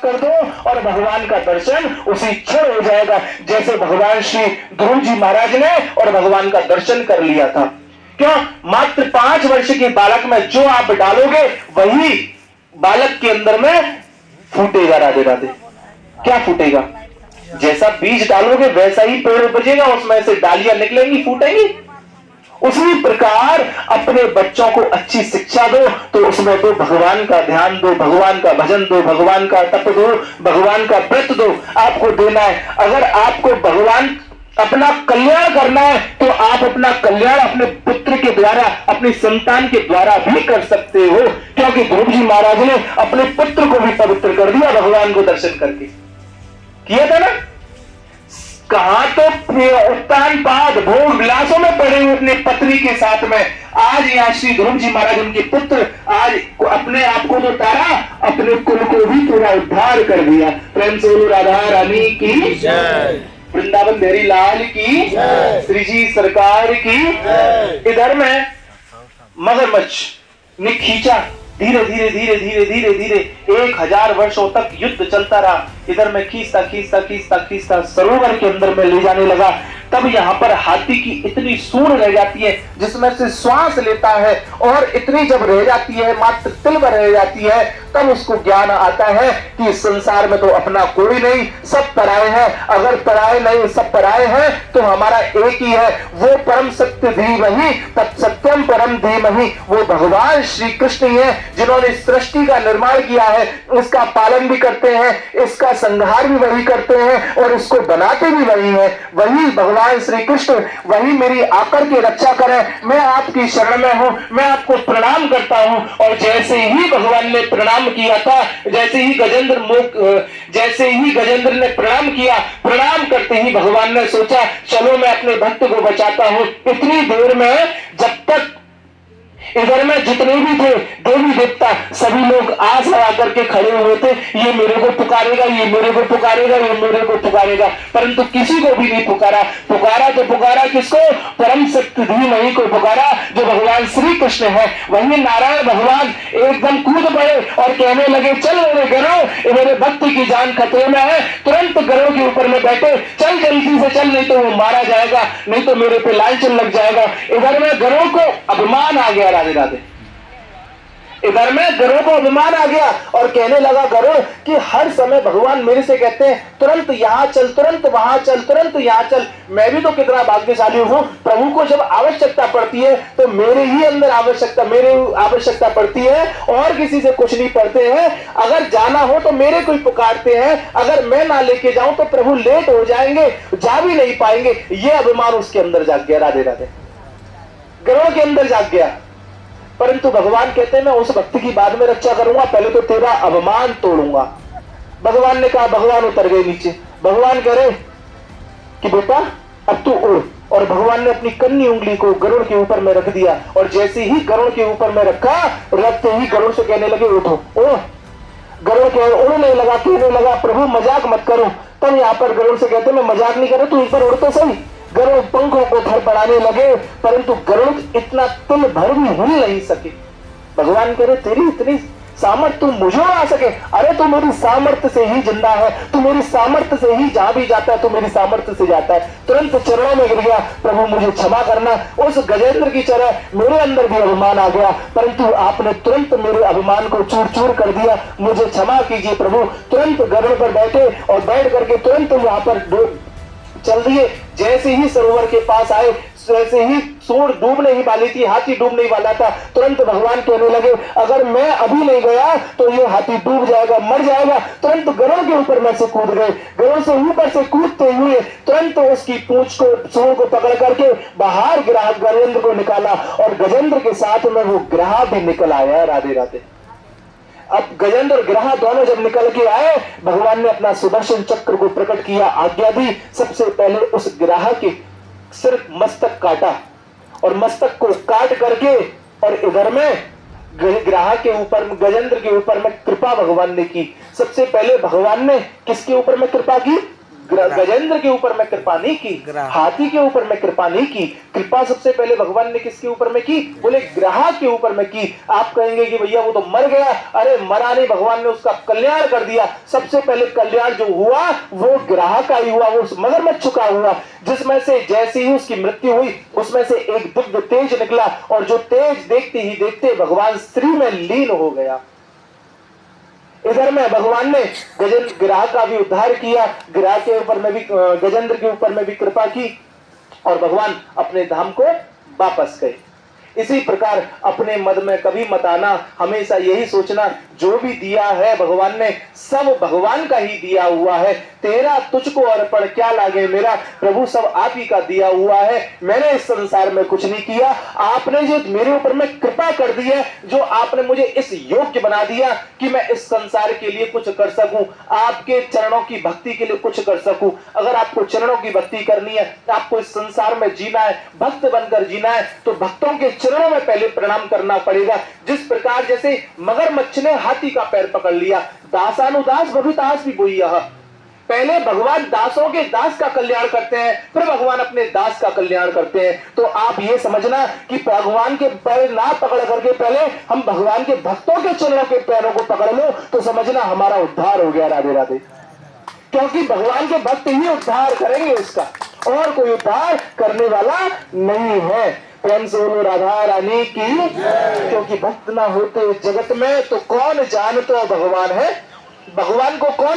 कर दो और भगवान का दर्शन उसी क्षण हो जाएगा, जैसे भगवान श्री ध्रुव जी महाराज ने और भगवान का दर्शन कर लिया था। क्यों? मात्र 5 वर्ष के बालक में जो आप डालोगे वही बालक के अंदर में फूटेगा। राधे राधे। क्या फूटेगा? जैसा बीज डालोगे वैसा ही पेड़ उपजेगा, उसमें से डालियां निकलेंगी, फूटेंगी। उसी प्रकार अपने बच्चों को अच्छी शिक्षा दो तो उसमें दो भगवान का ध्यान दो, भगवान का भजन दो, भगवान का तप दो, भगवान का व्रत दो। आपको देना है। अगर आपको भगवान अपना कल्याण करना है तो आप अपना कल्याण अपने पुत्र के द्वारा, अपनी संतान के द्वारा भी कर सकते हो, क्योंकि ध्रुव जी महाराज ने अपने पुत्र को भी पवित्र कर दिया भगवान को दर्शन करके। किया था ना? कहां तो उत्तान पाद भोग विलासों में पड़े हुए अपनी पत्नी के साथ में, आज यहाँ श्री ध्रुव जी महाराज उनके पुत्र आज अपने आप को तो तारा, अपने कुल को भी पूरा उद्धार कर दिया। प्रेम से बोलो राधा रानी की जय, वृंदावन बिहारी लाल की, श्री जी सरकार की। इधर में मगरमच्छ ने खींचा, धीरे धीरे धीरे धीरे धीरे धीरे 1000 वर्षों तक युद्ध चलता रहा। इधर में खींचता खींचता खींचता खींचता सरोवर के अंदर में ले जाने लगा। तब यहाँ पर हाथी की इतनी सूंड रह जाती है जिसमें से श्वास लेता है, और इतनी जब रह जाती है, मात्र तिल भर रह जाती है, तब उसको ज्ञान आता है कि इस संसार में तो अपना कोई नहीं, सब पराये हैं। अगर पराये नहीं, सब पराये हैं, तो हमारा एक ही है, वो परम सत्य धीमहि तत्सत्यम परम धीमहि। वो भगवान श्री कृष्ण ही है जिन्होंने सृष्टि का निर्माण किया है, इसका पालन भी करते हैं, इसका संहार भी वही करते हैं और इसको बनाते भी वही है। वही भगवान श्री कृष्ण, वही मेरी आकर के रक्षा करें। मैं आपकी शरण में हूं, मैं आपको प्रणाम करता हूं। और जैसे ही भगवान ने प्रणाम किया था, जैसे ही गजेंद्र ने प्रणाम किया, प्रणाम करते ही भगवान ने सोचा चलो मैं अपने भक्त को बचाता हूं। इतनी देर में जब तक इधर में जितने भी थे देवी देवता, सभी लोग आस लगा करके खड़े हुए थे, ये मेरे को पुकारेगा, ये मेरे को पुकारेगा, ये मेरे को पुकारेगा, परंतु किसी को भी नहीं पुकारा। पुकारा तो पुकारा किसको? परम सत्य धीमहि को पुकारा, जो भगवान श्री कृष्ण है। वही नारायण भगवान एकदम कूद पड़े और कहने लगे चल मेरे गरुड़, मेरे भक्त की जान खतरे में है। तुरंत गरुड़ के ऊपर में बैठे, चल जल्दी से चल, नहीं तो वो मारा जाएगा, नहीं तो मेरे पे लांछन लग जाएगा। इधर में गरुड़ को अभिमान आ गया। राधे राधे। इधर में गरुड़ को अभिमान आ गया और कहने लगा गरुड़ कि हर समय भगवान मेरे से कहते हैं तुरंत यहां चल, तुरंत वहां चल, तुरंत यहां चल। मैं भी तो कितना भाग्यशाली हूं, प्रभु को जब आवश्यकता पड़ती है तो मेरे ही अंदर आवश्यकता पड़ती है, और किसी से कुछ नहीं पड़ते हैं। अगर जाना हो तो मेरे को ही पुकारते हैं, अगर मैं ना लेके जाऊं तो प्रभु लेट हो जाएंगे, जा भी नहीं पाएंगे। ये अभिमान उसके अंदर जाग गया। राधे राधे। गरुड़ के अंदर जाग गया। परंतु भगवान कहते हैं मैं उस भक्त की बाद में रक्षा करूंगा, पहले तो तेरा अभिमान तोड़ूंगा। भगवान ने कहा, भगवान उतर गए नीचे। भगवान कह रहे कि बेटा अब तू उड़, और भगवान ने अपनी कन्नी उंगली को गरुड़ के ऊपर में रख दिया, और जैसे ही गरुड़ के ऊपर में रखा, रखते ही गरुड़ से कहने लगे उठो। ओ गरुड़ के उड़ने लगा, कहने लगा प्रभु मजाक मत करो। तब यहाँ पर गरुड़ से कहते मैं मजाक नहीं कर रहा, तू इस पर उड़ तो सही। गरुड़ पंखों को धड़पड़ाने लगे, परंतु गरुड़ इतना तिल भर भी हिल नहीं सके। भगवान कह रहे तेरी इतनी सामर्थ्य तू मुझे आ सके? अरे तू मेरी सामर्थ्य से ही जिंदा है, तू मेरी सामर्थ्य से ही जहां भी जाता है, तू मेरी सामर्थ्य से जाता है। तुरंत चरणों में गिर गया, प्रभु मुझे क्षमा करना। उस गजेंद्र की तरह मेरे अंदर भी अभिमान आ गया, परंतु आपने तुरंत मेरे अभिमान को चूर चूर कर दिया, मुझे क्षमा कीजिए प्रभु। तुरंत गरुड़ पर बैठे और बैठ करके तुरंत वहां पर चल दिए। जैसे ही सरोवर के पास आए, वैसे ही सूंड डूबने ही वाली थी, हाथी डूबने ही वाला था। तुरंत भगवान कहने लगे अगर मैं अभी नहीं गया तो ये हाथी डूब जाएगा, मर जाएगा। तुरंत गरुड़ के ऊपर में से कूद गए। गरुड़ से ऊपर से कूदते हुए तुरंत उसकी पूंछ को, सूंड को पकड़ करके बाहर गिरा, गजेंद्र को निकाला, और गजेंद्र के साथ में वो गिरहा भी निकल आया। राधे राधे। अब गजेंद्र और गिरहा दोनों जब निकल के आए, भगवान ने अपना सुदर्शन चक्र को प्रकट किया, आज्ञा दी। सबसे पहले उस गिरहा के सिर्फ मस्तक काटा, और मस्तक को काट करके, और इधर में गिरहा के ऊपर, गजेंद्र के ऊपर में कृपा भगवान ने की। सबसे पहले भगवान ने किसके ऊपर में कृपा की? गजेंद्र के ऊपर मैं कृपा नहीं की, हाथी के ऊपर मैं कृपा नहीं की। कृपा सबसे पहले भगवान ने किसके ऊपर में की? बोले ग्राहक के ऊपर में की। आप कहेंगे कि भैया वो तो मर गया। अरे मरा नहीं, भगवान ने उसका कल्याण कर दिया। सबसे पहले कल्याण जो हुआ वो ग्राहक का ही हुआ, वो मगरमच्छ का हुआ, जिसमें से जैसे ही उसकी मृत्यु हुई उसमें से एक दिव्य तेज निकला, और जो तेज देखते ही देखते भगवान श्री में लीन हो गया। इधर में भगवान ने गिराह का भी उद्धार किया, गिराह के ऊपर में भी, गजेंद्र के ऊपर में भी कृपा की, और भगवान अपने धाम को वापस गए। इसी प्रकार अपने मद में कभी मत आना, हमेशा यही सोचना जो भी दिया है भगवान ने सब भगवान का ही दिया हुआ है। तेरा तुझको अर्पण क्या लागे मेरा, प्रभु सब आप ही का दिया हुआ है। मैंने इस संसार में कुछ नहीं किया, आपने जो मेरे ऊपर में कृपा कर दी है, जो आपने मुझे इस योग्य बना दिया कि मैं इस संसार के लिए कुछ कर सकूं, आपके चरणों की भक्ति के लिए कुछ कर सकूं। अगर आपको चरणों की भक्ति करनी है, आपको इस संसार में जीना है, भक्त बनकर जीना है, तो भक्तों के चरणों में पहले प्रणाम करना पड़ेगा। जिस प्रकार जैसे मगरमच्छ ने हाथी का पैर पकड़ लिया, दासानुदास भवितास भी बोई, पहले भगवान दासों के दास का कल्याण करते हैं, फिर भगवान अपने दास का कल्याण करते हैं। तो आप ये समझना कि भगवान के पैर ना पकड़ करके पहले हम भगवान के भक्तों के चरणों के पैरों को पकड़ लो, तो समझना हमारा उद्धार हो गया। राधे राधे। क्योंकि भगवान के भक्त ही उद्धार करेंगे, इसका और कोई उद्धार करने वाला नहीं है। प्रेम से बोलो राधा रानी की। क्योंकि भक्त ना होते जगत में तो कौन जानतो भगवान है, भगवान को कौन